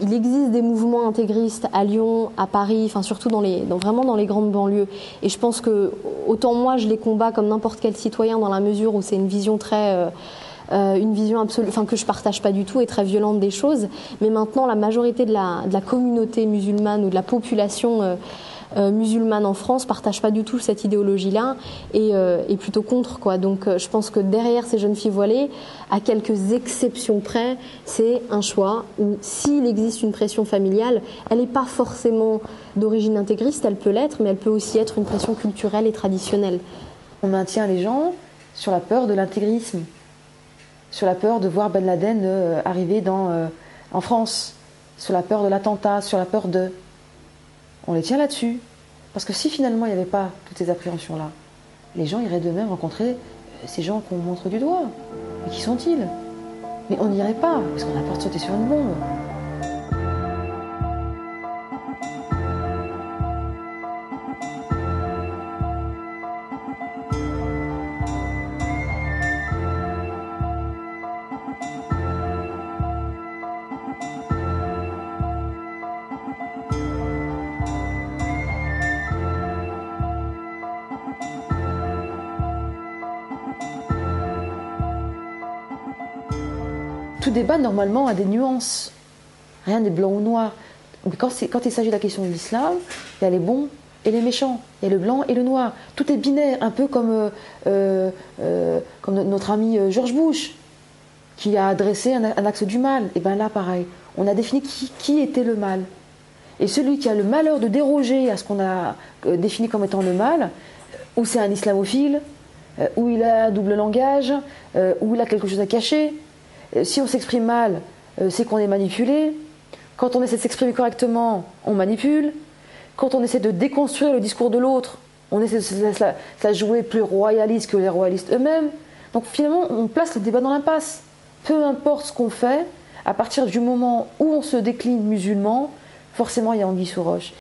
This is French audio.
Il existe des mouvements intégristes à Lyon, à Paris, enfin surtout vraiment dans les grandes banlieues. Et je pense que autant moi je les combats comme n'importe quel citoyen dans la mesure où c'est une vision une vision absolue, enfin que je partage pas du tout et très violente des choses. Mais maintenant la majorité de la communauté musulmane ou de la population musulmane en France partage pas du tout cette idéologie-là et est plutôt contre, quoi. Donc je pense que derrière ces jeunes filles voilées, à quelques exceptions près, c'est un choix où s'il existe une pression familiale, elle n'est pas forcément d'origine intégriste, elle peut l'être, mais elle peut aussi être une pression culturelle et traditionnelle. On maintient les gens sur la peur de l'intégrisme, sur la peur de voir Ben Laden arriver en France, sur la peur de l'attentat, sur la peur de... On les tient là-dessus. Parce que si finalement il n'y avait pas toutes ces appréhensions-là, les gens iraient d'eux-mêmes rencontrer ces gens qu'on montre du doigt. Mais qui sont-ils? Mais on n'irait pas, parce qu'on a peur de sauter sur une bombe. Tout débat, normalement, a des nuances. Rien n'est blanc ou noir. Mais quand il s'agit de la question de l'islam, il y a les bons et les méchants. Il y a le blanc et le noir. Tout est binaire, un peu comme notre ami George Bush, qui a adressé un axe du mal. Et bien là, pareil, on a défini qui était le mal. Et celui qui a le malheur de déroger à ce qu'on a défini comme étant le mal, ou c'est un islamophile, ou il a un double langage, ou il a quelque chose à cacher. Si on s'exprime mal, c'est qu'on est manipulé. Quand on essaie de s'exprimer correctement, on manipule. Quand on essaie de déconstruire le discours de l'autre, on essaie de se la jouer plus royaliste que les royalistes eux-mêmes. Donc finalement, on place le débat dans l'impasse. Peu importe ce qu'on fait, à partir du moment où on se décline musulman, forcément il y a anguille sous roche.